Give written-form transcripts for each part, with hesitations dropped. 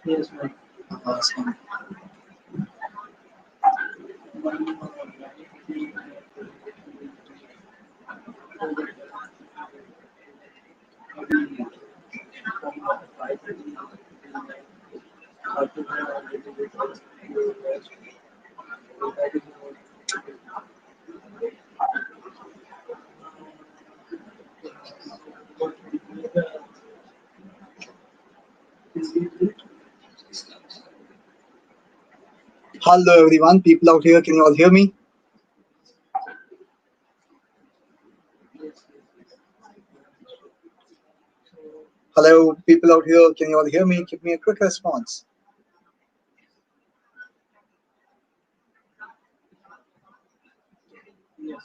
Yes, ma'am. Awesome. Hello everyone, people out here, can you all hear me? Hello, people out here, can you all hear me? Give me a quick response. Yes.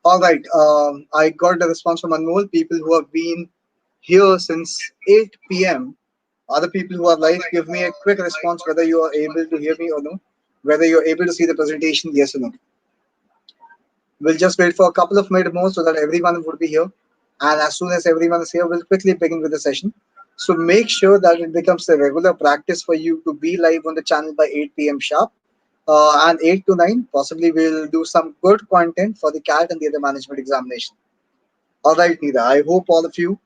All right, I got the response from Anmol, people who have been here since 8 p.m. Other people who are live, give me a quick response whether you are able to hear me or no, whether you're able to see the presentation, yes or no. We'll just wait for a couple of minutes more so that everyone would be here. And as soon as everyone is here, we'll quickly begin with the session. So make sure that it becomes a regular practice for you to be live on the channel by 8 p.m. sharp. And 8 to 9, possibly we'll do some good content for the CAT and the other management examination. All right, Nida, I hope all of you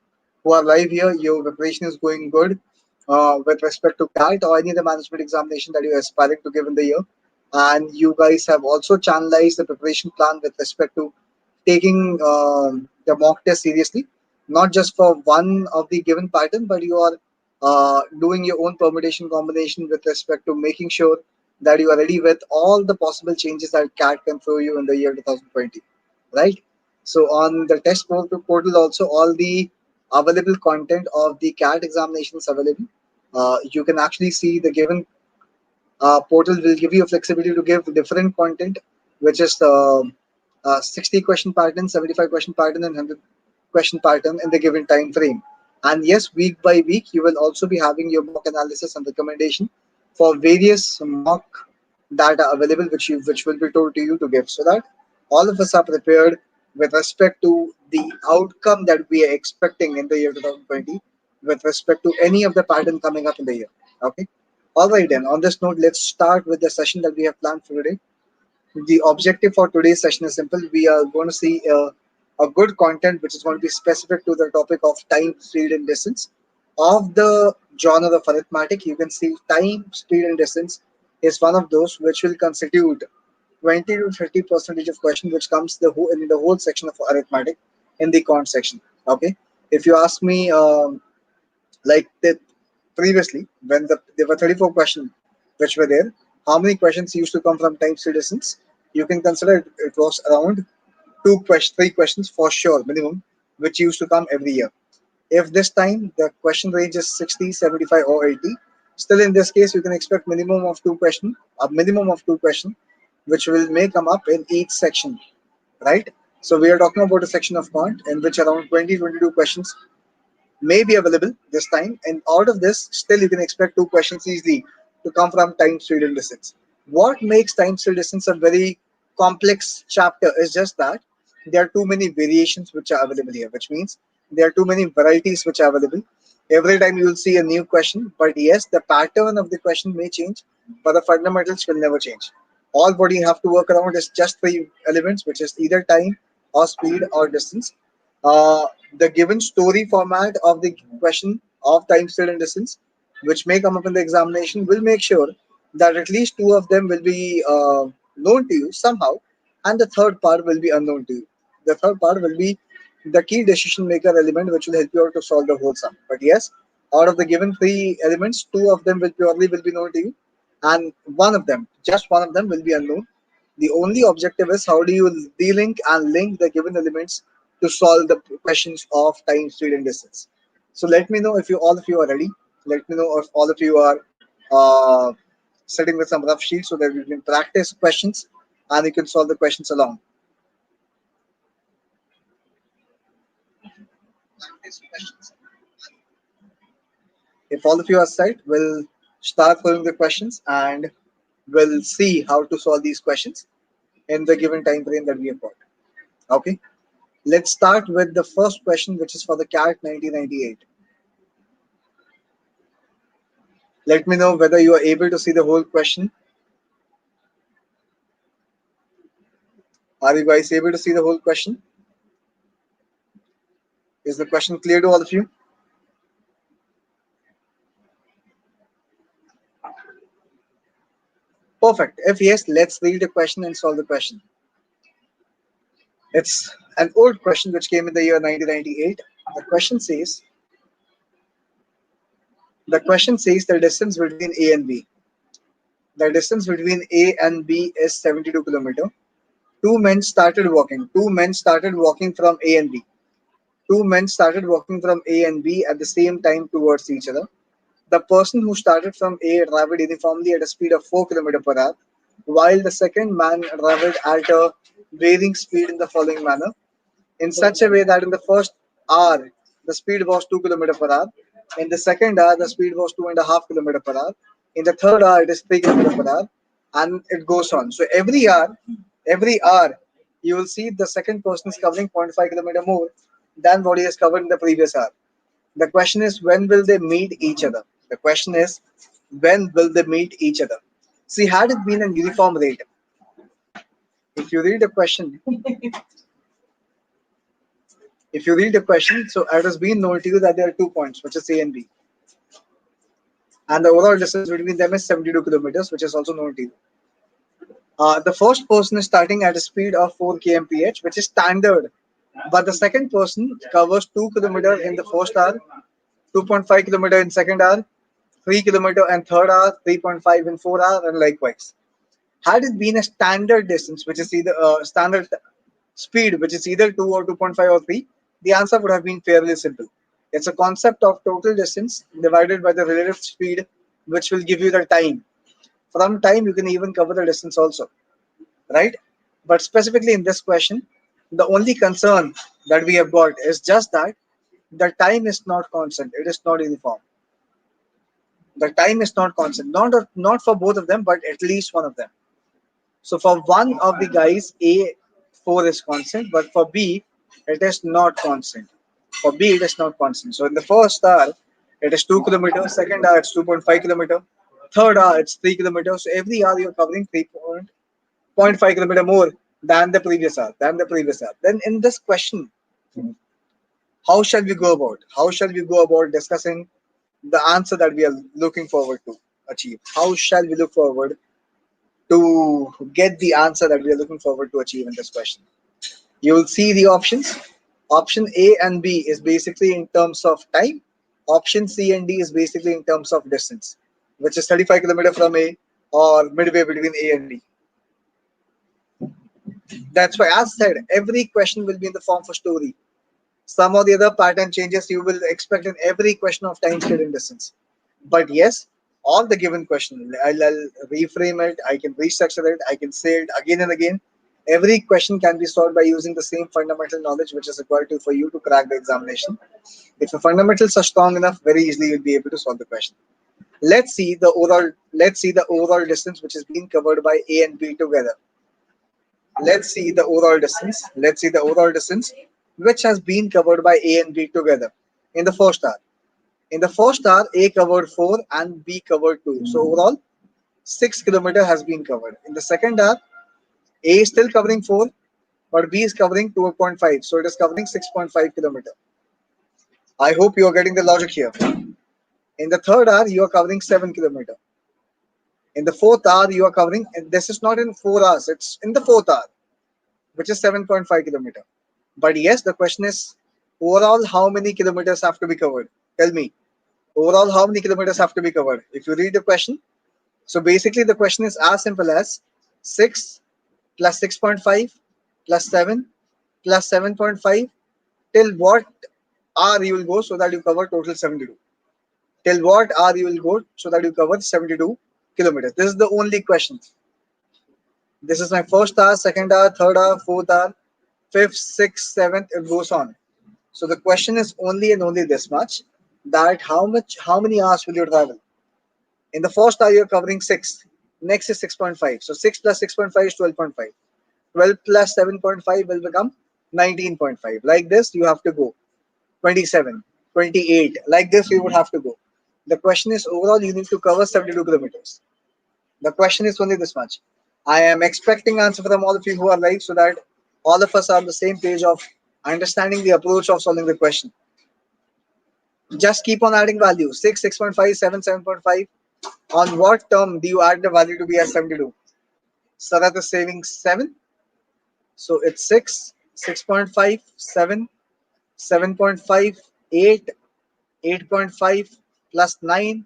who are live here, your preparation is going good with respect to CAT or any other management examination that you're aspiring to give in the year. And you guys have also channelized the preparation plan with respect to taking the mock test seriously, not just for one of the given pattern, but you are doing your own permutation combination with respect to making sure that you are ready with all the possible changes that CAT can throw you in the year 2020, right? So on the test portal also, all the available content of the CAT examination is available. You can actually see the given portal will give you a flexibility to give different content, which is 60 question pattern, 75 question pattern, and 100 question pattern in the given time frame. And yes, week by week, you will also be having your mock analysis and recommendation for various mock data available, which will be told to you to give, so that all of us are prepared with respect to the outcome that we are expecting in the year 2020 with respect to any of the pattern coming up in the year. Okay. All right, then. On this note, let's start with the session that we have planned for today. The objective for today's session is simple. We are going to see a good content which is going to be specific to the topic of time, speed, and distance of the genre of arithmetic. You can see time, speed, and distance is one of those which will constitute 20 to 30% of question which comes in the whole section of arithmetic in the quant section. Okay. If you ask me, like the previously when there were 34 questions which were there, how many questions used to come from time, speed, distance? You can consider it was around three questions for sure minimum, which used to come every year. If this time the question range is 60, 75, or 80, still in this case you can expect a minimum of two questions which will may come up in each section, right? So we are talking about a section of quant in which around 22 questions may be available this time, and out of this still you can expect two questions easily to come from time, speed, and distance. What makes time, speed, distance a very complex chapter is just that there are too many variations which are available here, which means there are too many varieties which are available. Every time you will see a new question, but yes, the pattern of the question may change, but the fundamentals will never change. All what you have to work around is just three elements, which is either time or speed or distance. The given story format of the question of time, speed, and distance, which may come up in the examination, will make sure that at least two of them will be known to you somehow, and the third part will be unknown to you. The third part will be the key decision maker element, which will help you out to solve the whole sum. But yes, Out of the given three elements, two of them will be known to you, and one of them, just one of them, will be unknown. The only objective is how do you de-link and link the given elements to solve the questions of time, speed, and distance. So let me know if you all of you are ready. Let me know if all of you are uh, sitting with some rough sheets so that you can practice questions and you can solve the questions along. If all of you are set, we'll start following the questions and we'll see how to solve these questions in the given time frame that we have got. Okay, let's start with the first question, which is for the CAT 1998. Let me know whether you are able to see the whole question. Are you guys able to see the whole question? Is the question clear to all of you? Perfect. If yes, let's read the question and solve the question. It's an old question which came in the year 1998. The question says, the distance between A and B. The distance between A and B is 72 kilometers. Two men started walking. Two men started walking from A and B. Two men started walking from A and B at the same time towards each other. The person who started from A traveled uniformly at a speed of 4 km per hour, while the second man traveled at a varying speed in the following manner. In such a way that in the first hour, the speed was 2 km per hour. In the second hour, the speed was 2.5 km per hour. In the third hour, it is 3 km per hour. And it goes on. So every hour, you will see the second person is covering 0.5 kilometer more than what he has covered in the previous hour. The question is, when will they meet each other? The question is, when will they meet each other? See, had it been a uniform rate, if you read the question, so it has been known to you that there are 2 points, which is A and B, and the overall distance between them is 72 kilometers, which is also known to you. The first person is starting at a speed of 4 kmph, which is standard, but the second person covers 2 kilometers in the first hour, 2.5 kilometers in second hour, 3 kilometers in third hour, 3.5 in fourth hour, and likewise. Had it been a standard distance, which is either standard speed, which is either 2 or 2.5 or 3, the answer would have been fairly simple. It's a concept of total distance divided by the relative speed, which will give you the time. From time, you can even cover the distance also, right? But specifically in this question, the only concern that we have got is just that the time is not constant, it is not uniform. The time is not constant, not for both of them, but at least one of them. So for one of the guys, A4 is constant, but for B, it is not constant. For B, it is not constant. So in the first hour, it is 2 kilometers. Second hour, it's 2.5 kilometers. Third hour, it's 3 kilometers. So every hour, you're covering 3.5 kilometer more than the previous hour. Then in this question, how shall we go about? How shall we go about discussing the answer that we are looking forward to achieve? How shall we look forward to get the answer that we are looking forward to achieve in this question? You will see the options. Option A and B is basically in terms of time. Option C and D is basically in terms of distance, which is 35 kilometers from A or midway between A and D. That's why, as said, every question will be in the form of a story. Some or the other pattern changes you will expect in every question of time, scale, and distance. But yes, all the given question, I'll reframe it, I can restructure it, I can say it again and again. Every question can be solved by using the same fundamental knowledge which is required for you to crack the examination. If the fundamentals are strong enough, very easily you'll be able to solve the question. Let's see the overall distance which is being covered by A and B together. Let's see the overall distance which has been covered by A and B together in the first hour. In the first hour, A covered 4 and B covered 2. So overall, 6 kilometers has been covered. In the second hour, A is still covering 4, but B is covering 2.5. So it is covering 6.5 kilometers. I hope you are getting the logic here. In the third hour, you are covering 7 kilometers. In the fourth hour, you are covering, and this is not in 4 hours, it's in the fourth hour, which is 7.5 kilometers. But yes, the question is, overall, how many kilometers have to be covered? Tell me. Overall, how many kilometers have to be covered? If you read the question, so basically the question is as simple as 6 plus 6.5 plus 7 plus 7.5 till what hour you will go so that you cover total 72. Till what hour you will go so that you cover 72 kilometers. This is the only question. This is my first hour, second hour, third hour, fourth hour, fifth, sixth, seventh, it goes on. So the question is only and only this much, that how many hours will you travel? In the first hour, you're covering 6. Next is 6.5. So 6 plus 6.5 is 12.5. 12 plus 7.5 will become 19.5. Like this, you have to go. 27, 28. Like this, you would have to go. The question is overall, you need to cover 72 kilometers. The question is only this much. I am expecting answer from all of you who are live so that all of us are on the same page of understanding the approach of solving the question. Just keep on adding values. 6, 6.5, 7, 7.5. On what term do you add the value to be as 72? Sarat is saving 7. So it's 6, 6.5, 7, 7.5, 8, 8.5 plus 9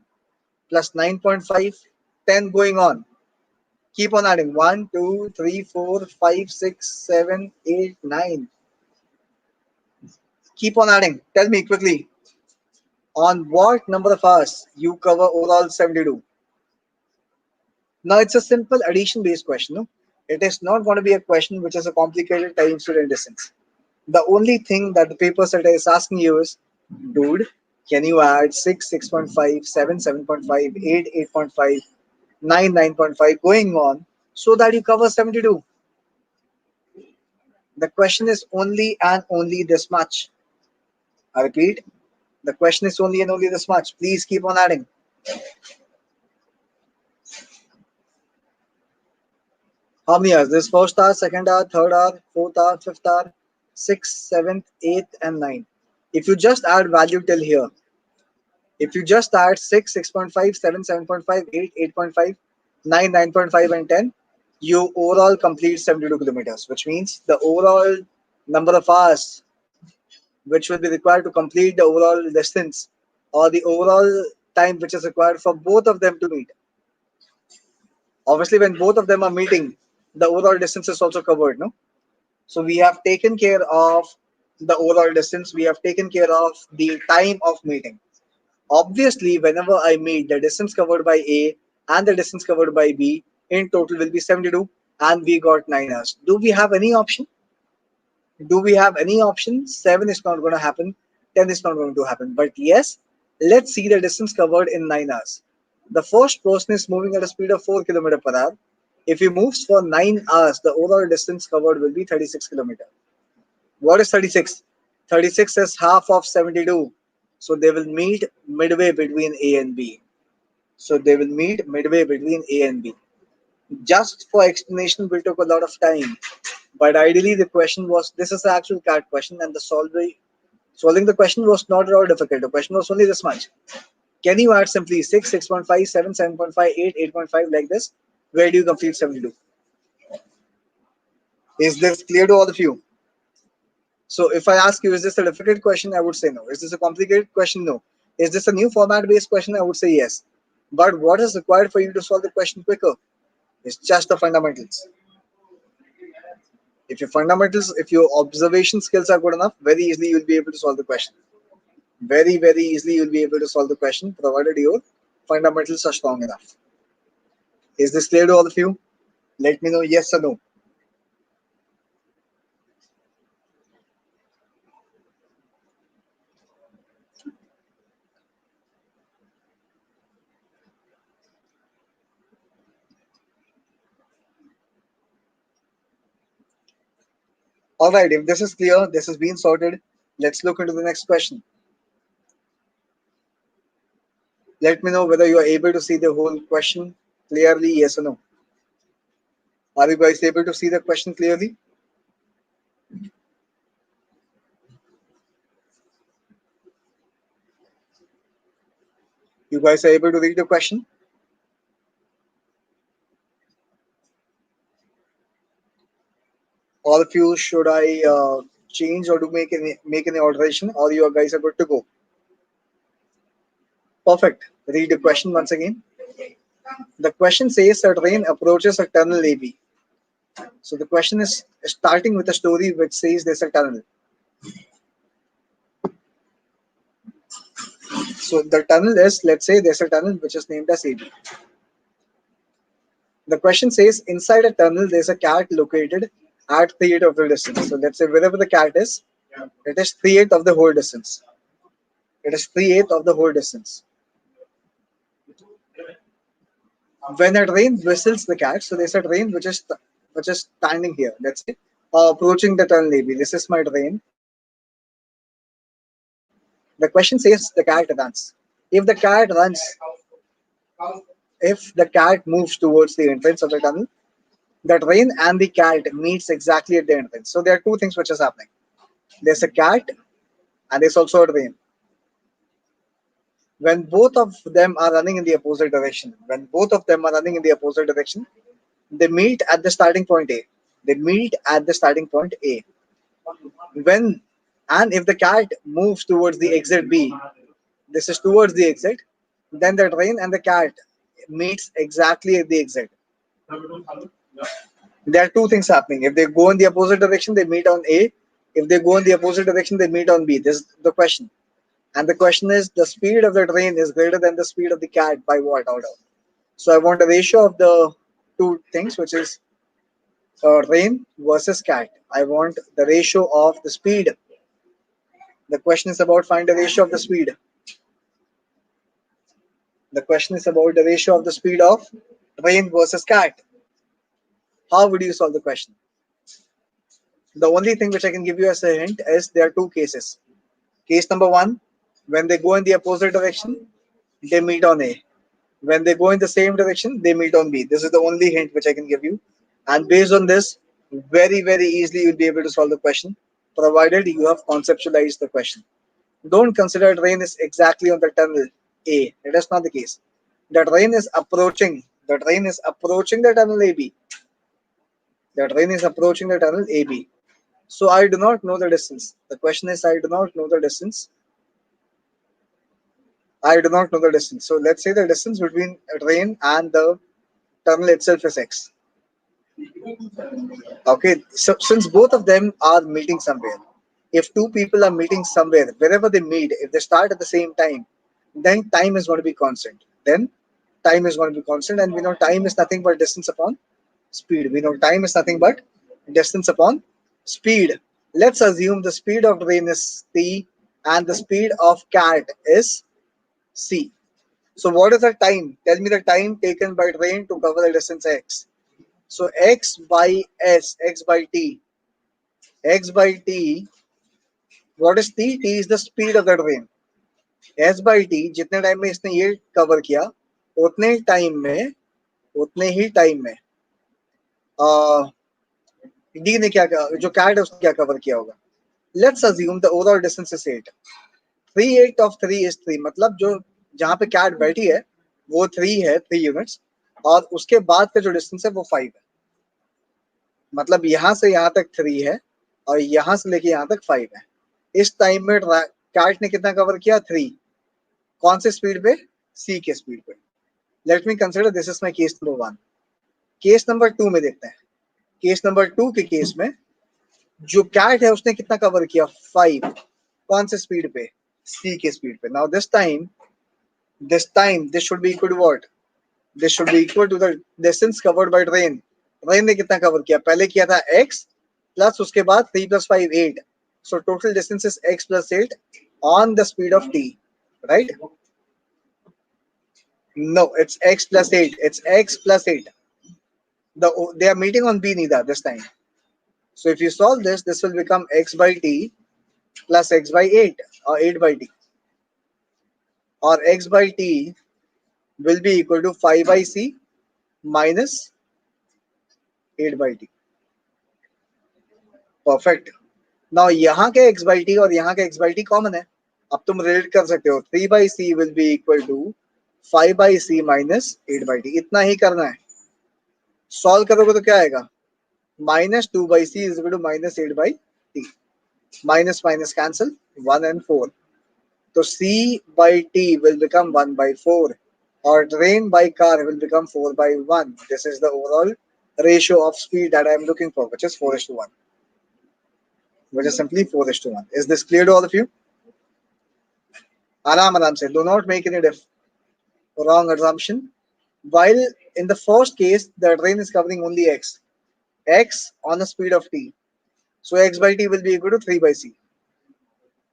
plus 9.5, 10 going on. Keep on adding 1, 2, 3, 4, 5, 6, 7, 8, 9. Keep on adding. Tell me quickly. On what number of hours you cover overall 72? Now it's a simple addition based question. No? It is not going to be a question which is a complicated time student distance. The only thing that the paper setter is asking you is, dude, can you add 6, 6.5, 7, 7.5, 8, 8.5, 9, 9.5 going on so that you cover 72? The question is only and only this much. I repeat, the question is only and only this much. Please keep on adding. How many hours? This first hour, second hour, third hour, fourth hour, fifth hour, sixth, seventh, eighth, and ninth. If you just add value till here, if you just add 6, 6.5, 7, 7.5, 8, 8.5, 9, 9.5, and 10, you overall complete 72 kilometers, which means the overall number of hours which will be required to complete the overall distance or the overall time which is required for both of them to meet. Obviously, when both of them are meeting, the overall distance is also covered, no? So we have taken care of the overall distance. We have taken care of the time of meeting. Obviously, whenever I meet the distance covered by A and the distance covered by B, in total will be 72 and we got 9 hours. Do we have any option? Do we have any option? 7 is not going to happen. 10 is not going to happen. But yes, let's see the distance covered in 9 hours. The first person is moving at a speed of 4 km per hour. If he moves for 9 hours, the overall distance covered will be 36 km. What is 36? 36 is half of 72. So they will meet midway between A and B. So they will meet midway between A and B. Just for explanation, we took a lot of time. But ideally, the question was, this is the actual CAT question, and the solving the question was not at all difficult. The question was only this much. Can you add simply 6, 6.5, 7, 7.5, 8, 8.5 like this? Where do you complete 72? Is this clear to all of you? So if I ask you, is this a difficult question? I would say no. Is this a complicated question? No. Is this a new format based question? I would say yes. But what is required for you to solve the question quicker? It's just the fundamentals. If your observation skills are good enough, very easily you'll be able to solve the question. Very, very easily you'll be able to solve the question, provided your fundamentals are strong enough. Is this clear to all of you? Let me know yes or no. All right, if this is clear, this has been sorted. Let's look into the next question. Let me know whether you are able to see the whole question clearly, yes or no. Are you guys able to see the question clearly? You guys are able to read the question? All of you, should I change or do make any alteration, or you guys are good to go? Perfect. Read the question once again. The question says a train approaches a tunnel AB. So the question is starting with a story which says there's a tunnel. So the tunnel is, let's say there's a tunnel which is named as AB. The question says inside a tunnel there's a cat located at 3/8 of the distance. So let's say wherever the cat is, it is 3/8 of the whole distance. It is 3/8 of the whole distance. When a train whistles the cat, so there's a train which is standing here. Let's say approaching the tunnel AB. This is my train. The question says the cat runs. If the cat runs, if the cat moves towards the entrance of the tunnel, the train and the cat meets exactly at the entrance. So there are two things which is happening. There's a cat and there's also a train. When both of them are running in the opposite direction, they meet at the starting point A. They meet at the starting point A. When and if the cat moves towards the exit B, this is towards the exit, then the train and the cat meets exactly at the exit. There are two things happening. If they go in the opposite direction, they meet on A. If they go in the opposite direction, they meet on B. This is the question. And the question is the speed of the train is greater than the speed of the cat by what order? So I want a ratio of the two things, which is train versus cat. I want the ratio of the speed. The question is about find the ratio of the speed. The question is about the ratio of the speed of train versus cat. How would you solve the question? The only thing which I can give you as a hint is there are two cases. Case number one, when they go in the opposite direction, they meet on A. When they go in the same direction, they meet on B. This is the only hint which I can give you. And based on this, very, very easily you'll be able to solve the question, provided you have conceptualized the question. Don't consider train is exactly on the tunnel A. It is not the case. The train is approaching. The train is approaching the tunnel AB. The train is approaching the tunnel AB. So I do not know the distance. The question is I do not know the distance. I do not know the distance. So let's say the distance between a train and the tunnel itself is X. Okay, so since both of them are meeting somewhere, if two people are meeting somewhere, wherever they meet, if they start at the same time, then time is going to be constant. And we know time is nothing but distance upon speed. We know time is nothing but distance upon speed. Let's assume the speed of train is T and the speed of cat is C. So what is the time? Tell me the time taken by train to cover the distance X. So X by S, X by T. X by T, what is T? T is the speed of the train. S by T, जितने time में इसने ये cover किया, उतने ही time में D ने क्या जो कैट है उसने क्या कवर किया होगा. Let's assume the overall distance is 8. 3/8 of 3 is 3. मतलब जो जहाँ पे कैट बैठी है वो 3 है, 3 यूनिट्स, और उसके बाद का जो डिस्टेंस है वो 5 है. मतलब यहाँ से यहाँ तक 3 है और यहाँ से लेके यहाँ तक 5 है. इस टाइम में कैट ने कितना कवर किया? 3. कौन से स्पीड पे? सी के स्पीड पे. Let me consider this is my case number 1. Case number 2 में देखते हैं. केस नंबर 2 के केस में जो कैट है उसने कितना कवर किया? 5. कौन से स्पीड पे? सी के स्पीड पे. Now this time this should be equal to what? This should be equal to the distance covered by train. Train ने कितना कवर किया? पहले किया था x प्लस उसके बाद 3 + 5 8. So total distance is x + 8 on the speed of t, right? No, it's x + 8. It's x + 8. They are meeting on b neither this time. So if you solve this, this will become x by t plus x by 8 or 8 by t, or x by t will be equal to 5 by c minus 8 by t. Perfect. Now यहाँ के x by t और यहाँ के x by t common है. अब तुम relate कर सकते हो. 3 by c will be equal to 5 by c minus 8 by t. इतना ही करना है. सॉल्व करोगे तो क्या आएगा? -2 by c is equal to -8 by t. Minus minus cancel, 1 and 4. So C by T will become 1 by 4, or train by car will become 4 by 1. This is the overall ratio of speed that I am looking for, which is 4:1, which is simply 4:1. Is this clear to all of you? Aram say, do not make any wrong assumption. While in the first case, the train is covering only x on a speed of t. So x by t will be equal to 3 by c.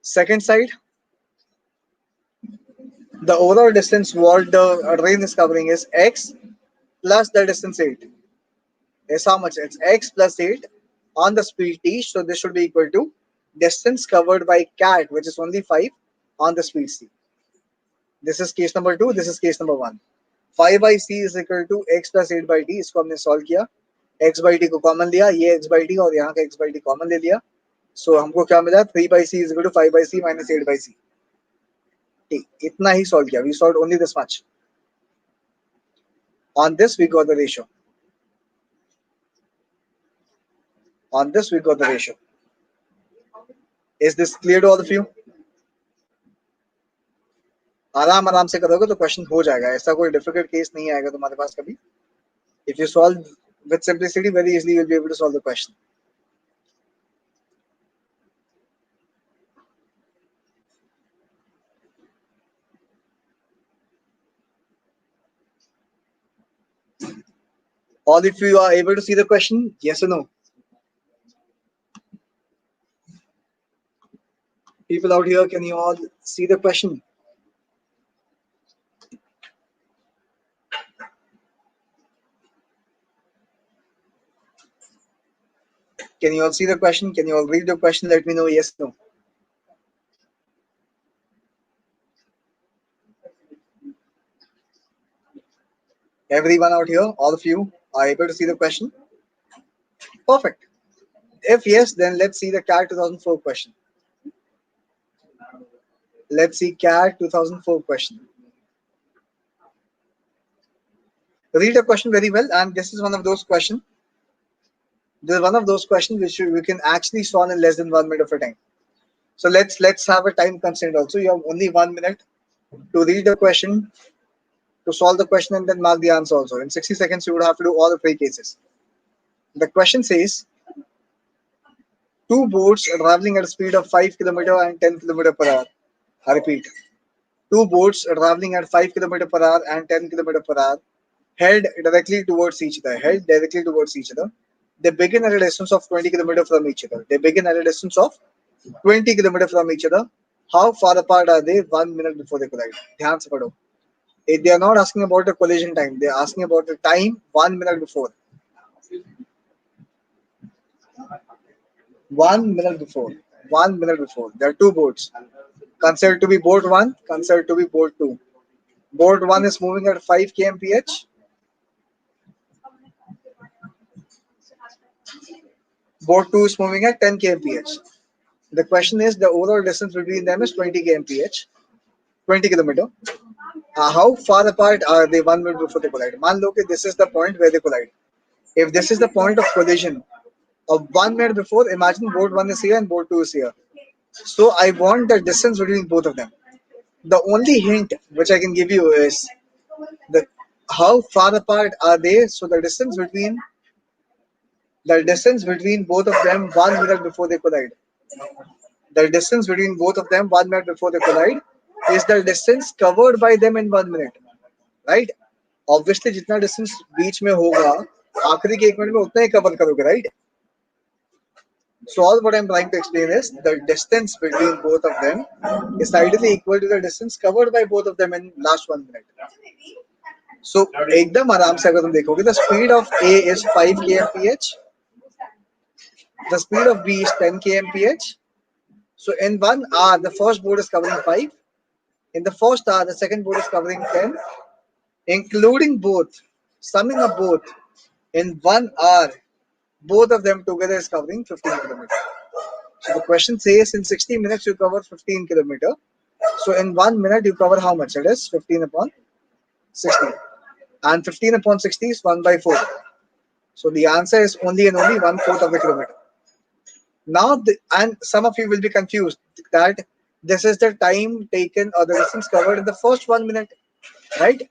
Second side, the overall distance what the train is covering is x plus the distance 8. Is how much? It's x plus 8 on the speed t. So this should be equal to distance covered by cat, which is only 5 on the speed c. This is case number 2. This is case number 1. 5 by c is equal to x plus 8 by t. इसको हमने solve किया, x by t को common लिया, ये x by t और यहाँ का x by t common ले लिया. सो हमको क्या मिला? 3 by c is equal to 5 by c minus 8 by c. इतना ही सॉल्व किया. We solved only this much. On this we got the ratio. On this we got the ratio. Is this clear to all of you? आराम से करोगे तो question हो जाएगा. ऐसा कोई डिफिकल्ट केस नहीं आएगा तुम्हारे पास कभी. If you solve with simplicity, very easily you'll be able to solve the question. All of you are able to see the question? Yes or no? People out here, can you all see the question? Can you all see the question? Can you all read the question? Let me know yes or no. Everyone out here, all of you are able to see the question? Perfect. If yes, then let's see the CAT 2004 question. Let's see CAT 2004 question. Read the question very well, and this is one of those questions. This is one of those questions which we can actually solve in less than 1 minute of a time. So let's have a time constraint also. You have only 1 minute to read the question, to solve the question, and then mark the answer also. In 60 seconds, you would have to do all the 3 cases. The question says, two boats are traveling at a speed of 5 km and 10 km per hour. I repeat, two boats are traveling at 5 km per hour and 10 km per hour head directly towards each other. They begin at a distance of 20 km from each other. How far apart are they 1 minute before they collide? ध्यान से पढ़ो. They are not asking about the collision time. They are asking about the time 1 minute before. 1 minute before. 1 minute before. There are two boats. Considered to be boat 1, considered to be boat 2. Boat 1 is moving at 5 kmph. Boat 2 is moving at 10 kmph. The question is, the overall distance between them is 20 kmph, 20 km. How far apart are they 1 minute before they collide? Man lo, this is the point where they collide. If this is the point of collision of 1 minute before, imagine boat 1 is here and boat 2 is here. So I want the distance between both of them. The only hint which I can give you is the how far apart are they. So the distance between both of them 1 minute before they collide. The distance between both of them 1 minute before they collide is the distance covered by them in 1 minute, right? Obviously, जितना distance बीच में होगा, आखिरी के 1 minute में उतना ही cover करोगे, right? So all what I'm trying to explain is the distance between both of them is ideally equal to the distance covered by both of them in last 1 minute. So एकदम आराम से अगर तुम देखोगे, the speed of A is 5 kmph, the speed of B is 10 kmph. So in 1 hour, the first boat is covering 5. In the first hour, the second boat is covering 10, including both, summing up both. In 1 hour, both of them together is covering 15 kilometers. So the question says in 60 minutes you cover 15 kilometers. So in 1 minute you cover how much? It is 15 upon 60. And 15 upon 60 is 1 by 4. So the answer is only and only 1/4 of the kilometer. Now, and some of you will be confused that This is the time taken or the distance covered in the first 1 minute, right?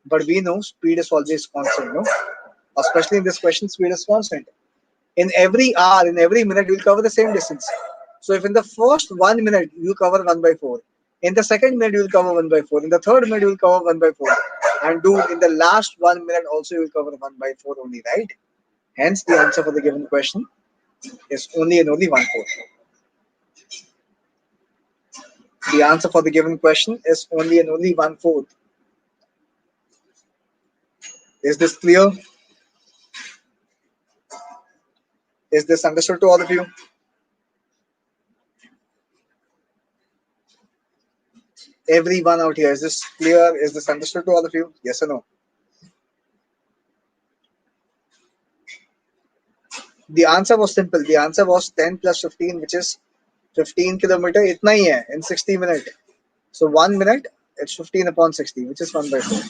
But we know speed is always constant, no? Especially in this question, speed is constant. In every hour, in every minute, you will cover the same distance. So if in the first 1 minute you cover 1 by 4, in the second minute you will cover 1 by 4, in the third minute you will cover 1 by 4, and dude, in the last 1 minute also you will cover 1 by 4 only, right? Hence, the answer for the given question is only and only 1/4. The answer for the given question is only and only 1/4. Is this clear? Is this understood to all of you? Everyone out here, is this clear? Is this understood to all of you? Yes or no? The answer was simple. The answer was 10 plus 15, which is 15 kilometer. Itna hi hai in 60 minutes. So 1 minute, it's 15 upon 60, which is 1 by 4.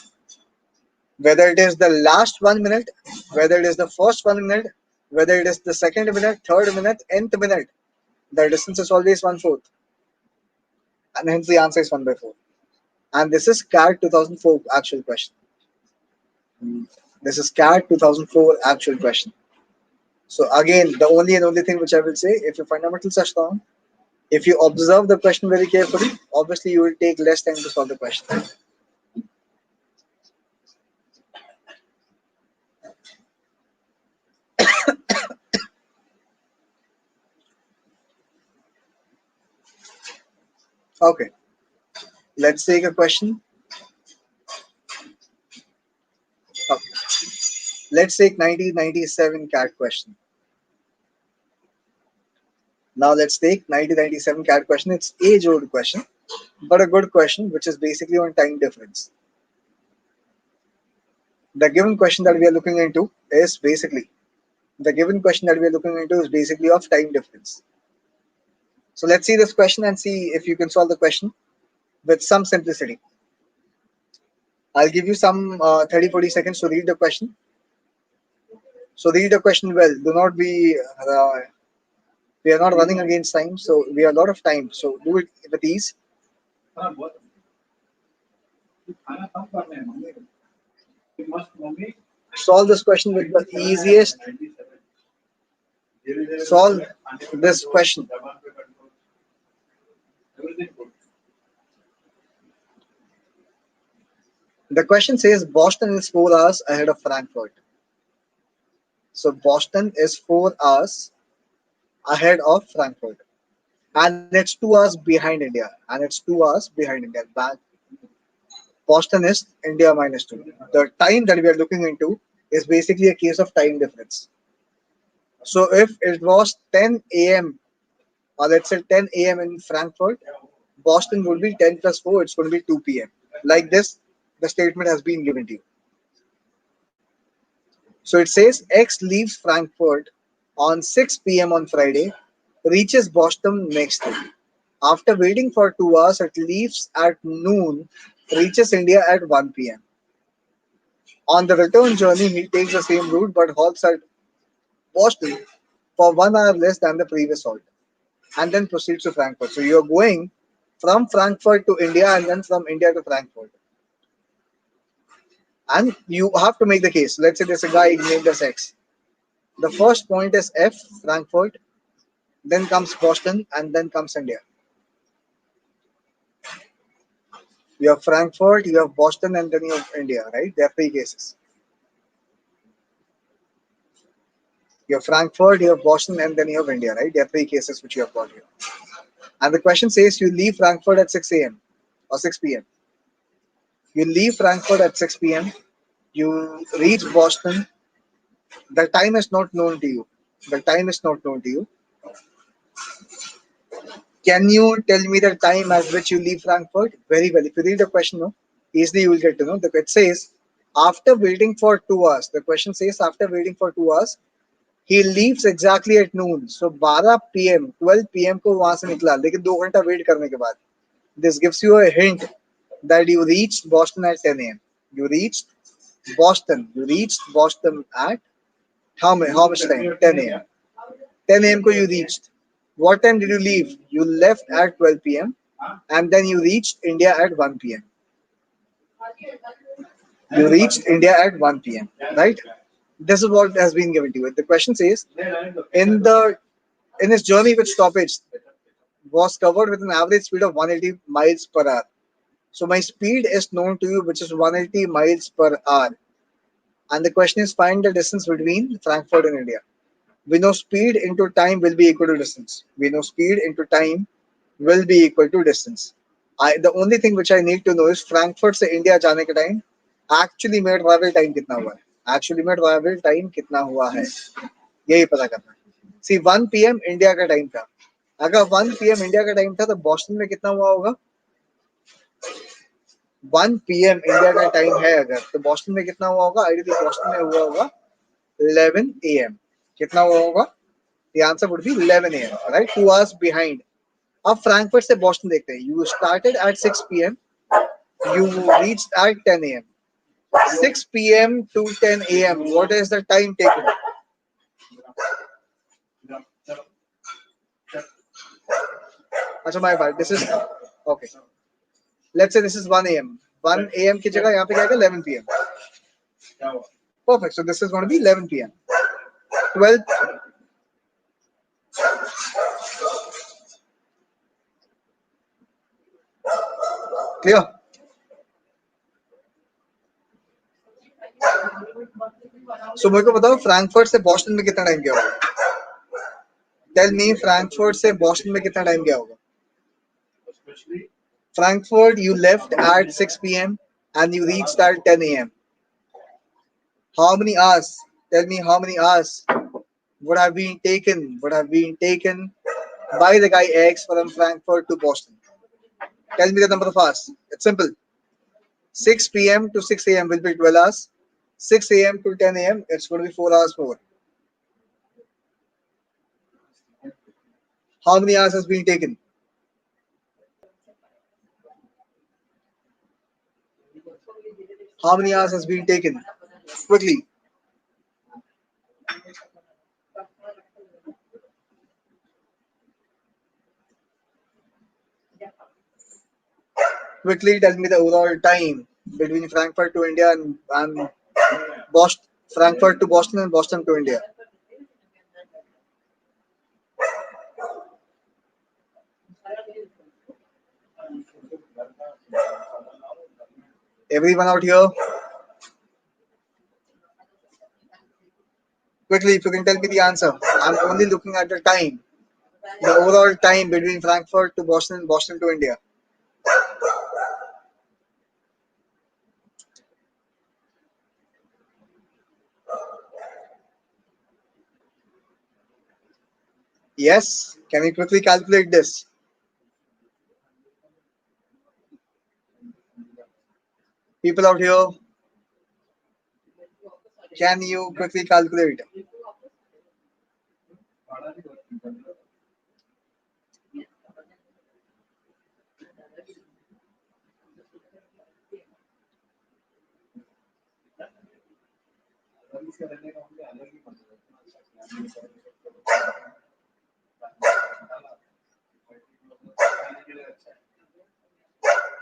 Whether it is the last 1 minute, whether it is the first 1 minute, whether it is the second minute, third minute, nth minute, the distance is always 1/4. And hence the answer is 1 by 4. And this is CAT 2004 actual question. This is CAT 2004 actual question. So again, the only and only thing which I will say, if your fundamentals are strong, if you observe the question very carefully, obviously you will take less time to solve the question. Okay, let's take a question. Okay. Let's take 1997 CAT question. Now let's take 1997 CAT question. It's age-old question, but a good question, which is basically on time difference. The given question that we are looking into is basically of time difference. So let's see this question and see if you can solve the question with some simplicity. I'll give you some 30-40 seconds to read the question. So read the question well. Do not be, we are not running against time, so we have a lot of time. So do it with ease. Solve this question with the easiest. Solve this question. The question says Boston is 4 hours ahead of Frankfurt. So Boston is 4 hours ahead of Frankfurt. And it's 2 hours behind India. Back. Boston is India minus 2. The time that we are looking into is basically a case of time difference. So if it was 10 a.m. or let's say 10 a.m. in Frankfurt, Boston would be 10 plus 4, it's going to be 2 p.m. Like this, the statement has been given to you. So it says X leaves Frankfurt on 6 p.m. on Friday, reaches Boston next day. After waiting for 2 hours, it leaves at noon, reaches India at 1 p.m. On the return journey, he takes the same route but halts at Boston for 1 hour less than the previous halt and then proceeds to Frankfurt. So you're going from Frankfurt to India and then from India to Frankfurt. And you have to make the case. Let's say there's a guy named as X. The first point is F, Frankfurt, then comes Boston, and then comes India. You have Frankfurt, you have Boston, and then you have India, right? There are 3 cases. You have Frankfurt, you have Boston, and then you have India, right? There are 3 cases which you have got here. And the question says you leave Frankfurt at 6 a.m. or 6 p.m. You leave Frankfurt at 6 p.m. You reach Boston. The time is not known to you. Can you tell me the time at which you leave Frankfurt? Very well. If you read the question, no, easily you will get to know. It says, after waiting for 2 hours, the question says, after waiting for 2 hours, he leaves exactly at noon. So 12 p.m. को वहां से निकला, लेकिन 2 घंटा wait करने के बाद. This gives you a hint that you reached Boston at 10 a.m. You reached Boston at how much time? 10 a.m. 10 a.m. ko you reached. What time did you leave? You left at 12 p.m. and then you reached India at 1 p.m. You reached India at 1 p.m. Right? This is what has been given to you. The question says, in the in his journey with stoppage was covered with an average speed of 180 miles per hour. So my speed is known to you, which is 180 miles per hour. And the question is, find the distance between Frankfurt and India. We know speed into time will be equal to distance. We know speed into time will be equal to distance. The only thing which I need to know is Frankfurt से India जाने का time actually में travel time कितना हुआ है? Actually में travel time कितना हुआ है? यही पता करना है. See 1 p.m. इंडिया का टाइम था. अगर 1 p.m. इंडिया का टाइम था तो बॉस्टन में कितना हुआ होगा? 1 p.m. इंडिया का टाइम है अगर तो बॉस्टन में कितना हुआ होगा? आइडियली बॉस्टन में हुआ होगा 11 a.m. कितना हुआ होगा? The answer would be 11 a.m. Right? 2 hours behind. अब फ्रैंकफर्ट से बॉस्टन देखते हैं. You started at 6 p.m. You reached at 10 a.m. 6 p.m. to 10 a.m. What is the time taken? अच्छा my bad. This is okay. Let's say this is 1 a.m. 1 a.m. की जगह यहाँ पे क्या है 11 p.m. Perfect. So this is going to be 11 p.m. 12. Clear? So मेरे को बताओ फ्रैंकफर्ट से बॉस्टन में कितना टाइम गया होगा? Tell me फ्रैंकफर्ट से बॉस्टन में कितना टाइम गया होगा? Frankfurt, you left at 6 p.m. and you reached at 10 a.m. How many hours? Tell me how many hours would have been taken? Would have been taken by the guy X from Frankfurt to Boston? Tell me the number of hours. It's simple. 6 p.m. to 6 a.m. will be 12 hours. 6 a.m. to 10 a.m. it's going to be 4 hours more. How many hours has been taken? How many hours has been taken? Quickly. Quickly tell me the overall time between Frankfurt to India and Boston, Frankfurt to Boston and Boston to India. Everyone out here? Quickly, if you can tell me the answer. I'm only looking at the time. The overall time between Frankfurt to Boston and Boston to India. Yes? Can you quickly calculate this? People out here, can you quickly calculate?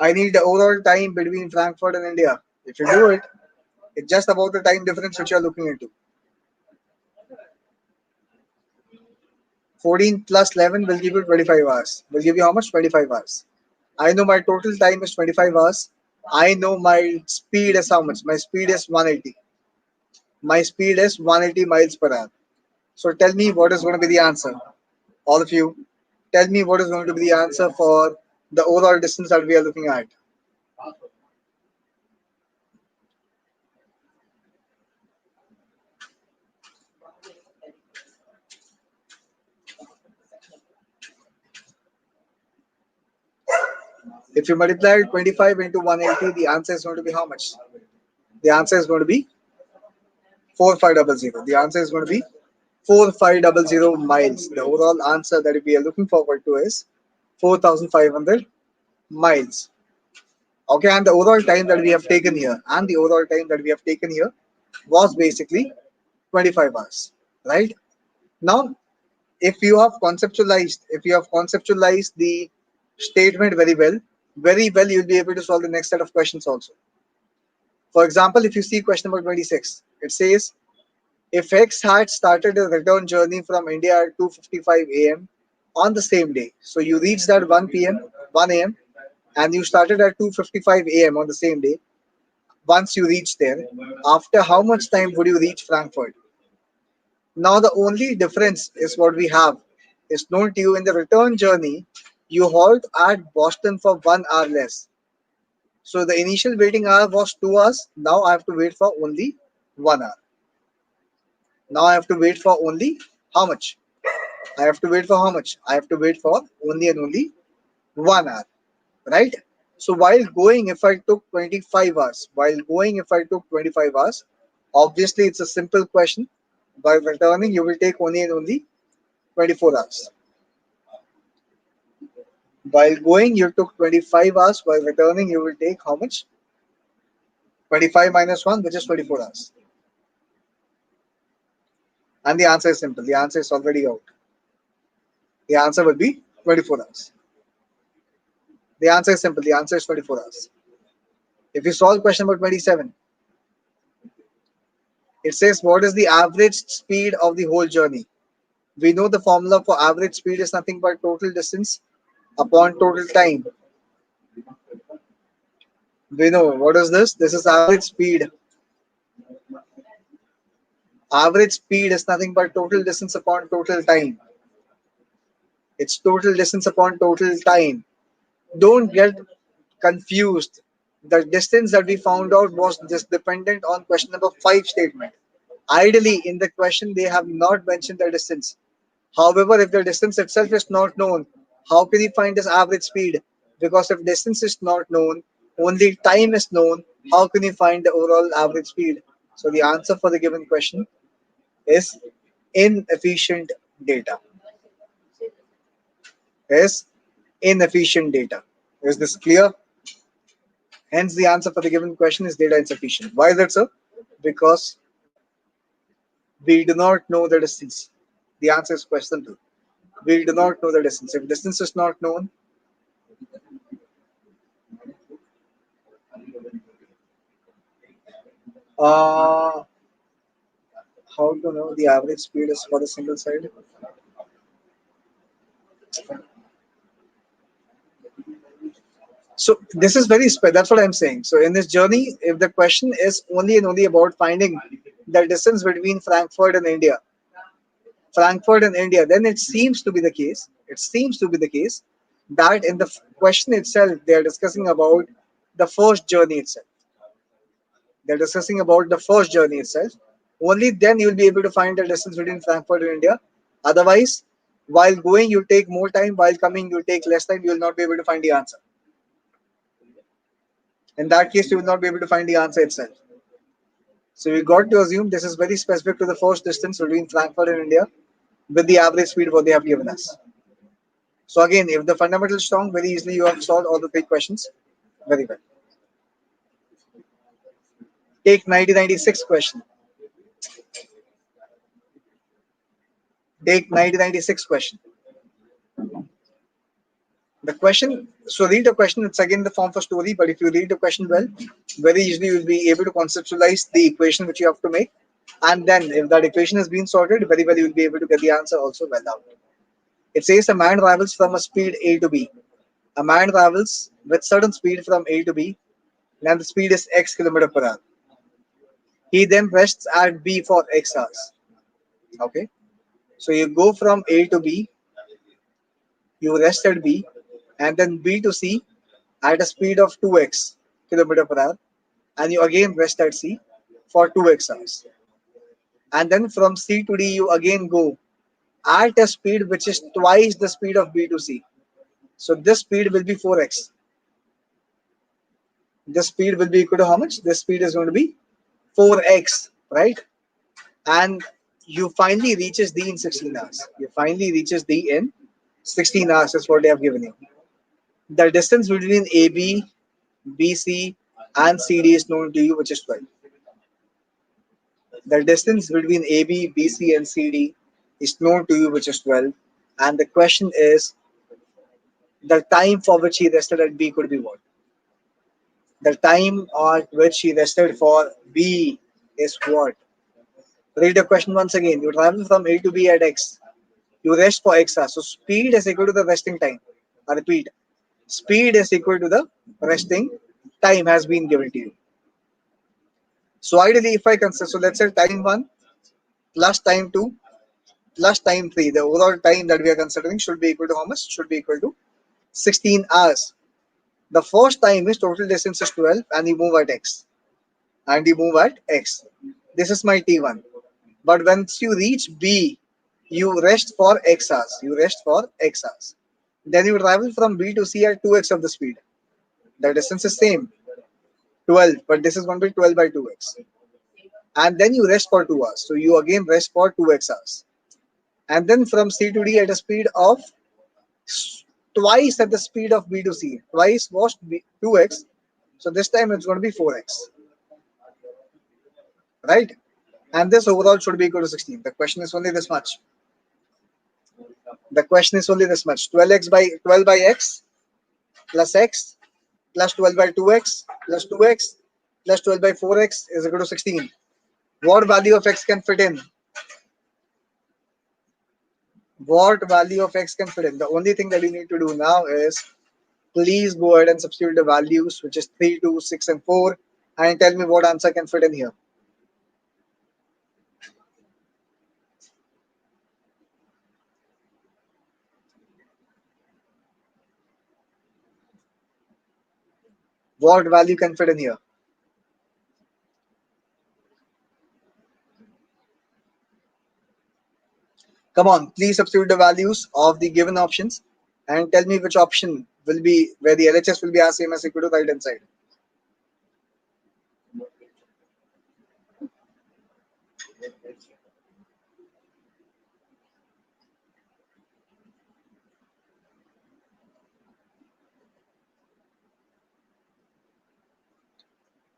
I need the overall time between Frankfurt and India. If you do it, it's just about the time difference which you are looking into. 14 plus 11 will give you 25 hours. Will give you how much? 25 hours. I know my total time is 25 hours. I know my speed is how much? My speed is 180. My speed is 180 miles per hour. So tell me what is going to be the answer. All of you, tell me what is going to be the answer for the overall distance that we are looking at. If you multiply 25 into 180, the answer is going to be how much? The answer is going to be 4500. The answer is going to be 4500 miles. The overall answer that we are looking forward to is 4500 miles. Okay, and the overall time that we have taken here, was basically 25 hours, right? Now, if you have conceptualized the statement very well, you'll be able to solve the next set of questions also. For example, if you see question number 26, it says, if X had started a return journey from India at 2:55 a.m. on the same day, so you reached at 1 p.m., 1 a.m., and you started at 2:55 a.m. on the same day. Once you reach there, after how much time would you reach Frankfurt? Now, the only difference is what we have is known to you in the return journey, you halt at Boston for 1 hour less. So the initial waiting hour was 2 hours. Now I have to wait for only 1 hour. Now I have to wait for only how much? I have to wait for how much? I have to wait for only and only 1 hour, right? So while going, if I took 25 hours, obviously it's a simple question. By returning, you will take only and only 24 hours. While going, you took 25 hours. While returning, you will take how much? 25 minus 1, which is 24 hours. And the answer is simple. The answer is already out. The answer would be 24 hours. The answer is simple. The answer is 24 hours. If you solve question number 27, it says, what is the average speed of the whole journey? We know the formula for average speed is nothing but total distance upon total time. We know what is this? This is average speed. Average speed is nothing but total distance upon total time. It's total distance upon total time. Don't get confused. The distance that we found out was just dependent on question number 5 statement. Ideally, in the question, they have not mentioned the distance. However, if the distance itself is not known, how can you find this average speed? Because if distance is not known, only time is known, how can you find the overall average speed? So the answer for the given question is inefficient data. Is inefficient data. Is this clear? Hence, the answer for the given question is data insufficient. Why is that so? Because we do not know the distance. The answer is question 2. We do not know the distance. If distance is not known, uh, how to know the average speed is for the single side? So this is very that's what I'm saying. So in this journey, if the question is only and only about finding the distance between Frankfurt and India, then it seems to be the case. It seems to be the case that in the question itself, they are discussing about the first journey itself. They're discussing about the first journey itself. Only then you'll be able to find the distance between Frankfurt and India. Otherwise, while going, you take more time. While coming, you take less time. You will not be able to find the answer. In that case, you will not be able to find the answer itself. So we got to assume this is very specific to the first distance between Frankfurt and India with the average speed what they have given us. So again, if the fundamental is strong, very easily you have solved all the 3 questions very well. Take 1996 question. Take 1996 question. The question, so read the question, it's again the form for story, but if you read the question well, very easily you'll be able to conceptualize the equation which you have to make. And then if that equation has been sorted, very well you'll be able to get the answer also well out. It says a man travels from a speed A to B. A man travels with certain speed from A to B, and the speed is x kilometer per hour. He then rests at B for x hours. Okay. So you go from A to B, you rest at B, and then B to C at a speed of 2x kilometer per hour, and you again rest at C for 2x hours. And then from C to D, you again go at a speed which is twice the speed of B to C. So this speed will be 4x. This speed will be equal to how much? This speed is going to be 4x, right? And you finally reaches D in 16 hours. You finally reaches D in 16 hours is what they have given you. The distance between AB, BC, and CD is known to you, which is 12. The distance between AB, BC, and CD is known to you, which is 12. And the question is, The time for which he rested at B could be what? The time at which he rested for B is what? Read the question once again. You travel from A to B at X. You rest for X hours. So speed is equal to the resting time. I repeat, speed is equal to the resting time has been given to you. So ideally, if I consider, so let's say time 1 plus time 2 plus time 3, the overall time that we are considering should be equal to how much? Should be equal to 16 hours. The first time is total distance is 12 and you move at X. And you move at X. This is my T1. But once you reach B, you rest for X hours. You rest for X hours. Then you travel from B to C at 2x of the speed. The distance is same, 12, but this is going to be 12 by 2x. And then you rest for 2 hours. So you again rest for 2x hours. And then from C to D at a speed of twice at the speed of B to C. Twice was 2x. So this time it's going to be 4x. Right? And this overall should be equal to 16. The question is only this much. The question is only this much. 12 by x plus 12 by 2x plus 2x plus 12 by 4x is equal to 16. What value of x can fit in? What value of x can fit in? The only thing that you need to do now is please go ahead and substitute the values, which is 3, 2, 6, and 4, and tell me what answer can fit in here. What value can fit in here? Come on, please substitute the values of the given options and tell me which option will be where the LHS will be as same as equal to right hand side.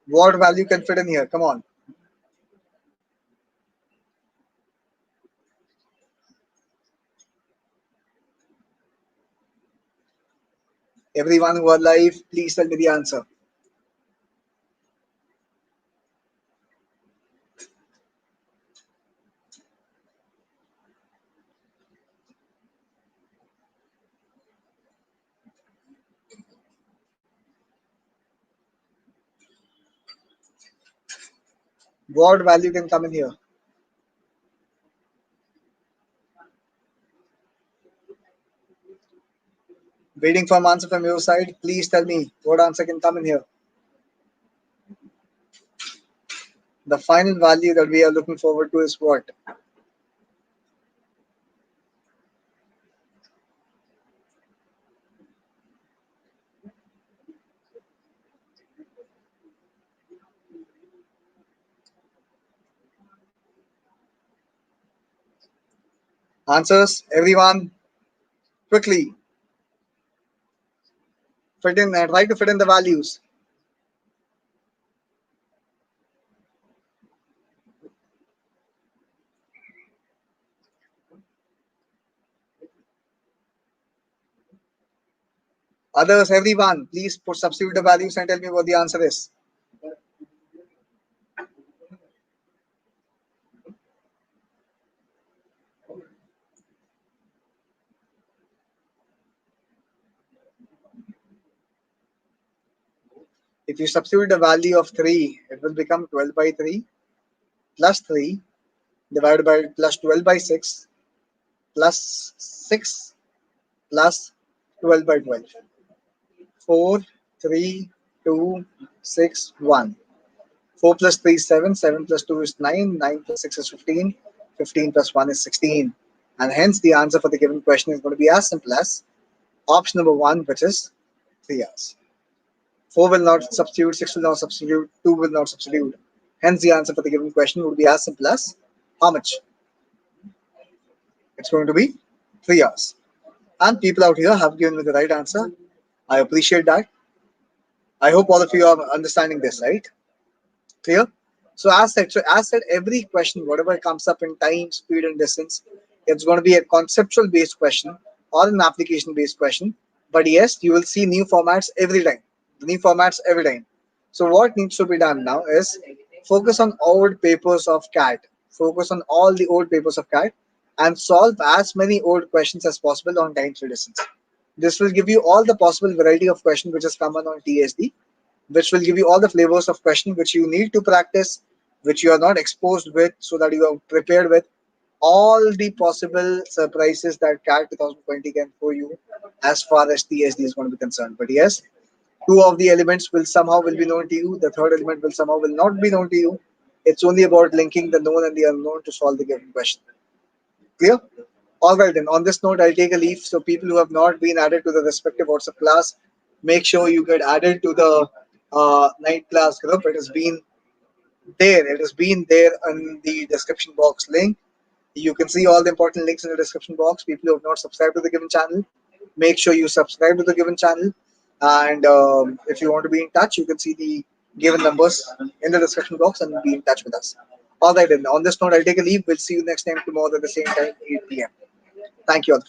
What value can fit in here? Come on. Everyone who are live, please tell me the answer. What value can come in here? Waiting for an answer from your side. Please tell me what answer can come in here. The final value that we are looking forward to is what? Answers, everyone, quickly. Fit in and try to fit in the values. Others, everyone, please put substitute the values and tell me what the answer is. If you substitute the value of 3, it will become 12 by 3 plus 3 divided by plus 12 by 6 plus 6 plus 12 by 12. 4, 3, 2, 6, 1. 4 plus 3 is 7, 7 plus 2 is 9, 9 plus 6 is 15, 15 plus 1 is 16. And hence the answer for the given question is going to be as simple as option number 1, which is 3 hours. 4 will not substitute, 6 will not substitute, 2 will not substitute. Hence the answer for the given question would be as simple as how much? It's going to be 3 hours. And people out here have given me the right answer. I appreciate that. I hope all of you are understanding this, right? Clear? So as said, every question, whatever comes up in time, speed, and distance, it's going to be a conceptual based question or an application based question But yes, you will see new formats every time. New formats every time. So what needs to be done now is focus on old papers of CAT. Focus on all the old papers of CAT and solve as many old questions as possible on time citizens. This will give you all the possible variety of questions which is common on TSD, which will give you all the flavors of question which you need to practice, which you are not exposed with, so that you are prepared with all the possible surprises that CAT 2020 can throw you as far as TSD is going to be concerned. But yes, two of the elements will be known to you. The third element will not be known to you. It's only about linking the known and the unknown to solve the given question. Clear? All right, then. On this note, I'll take a leave. So people who have not been added to the respective WhatsApp class, make sure you get added to the night class group. It has been there. It has been there in the description box link. You can see all the important links in the description box. People who have not subscribed to the given channel, make sure you subscribe to the given channel. And if you want to be in touch, you can see the given numbers in the description box and be in touch with us. All right, then. On this note, I'll take a leave. We'll see you next time tomorrow at the same time, 8 p.m. Thank you all.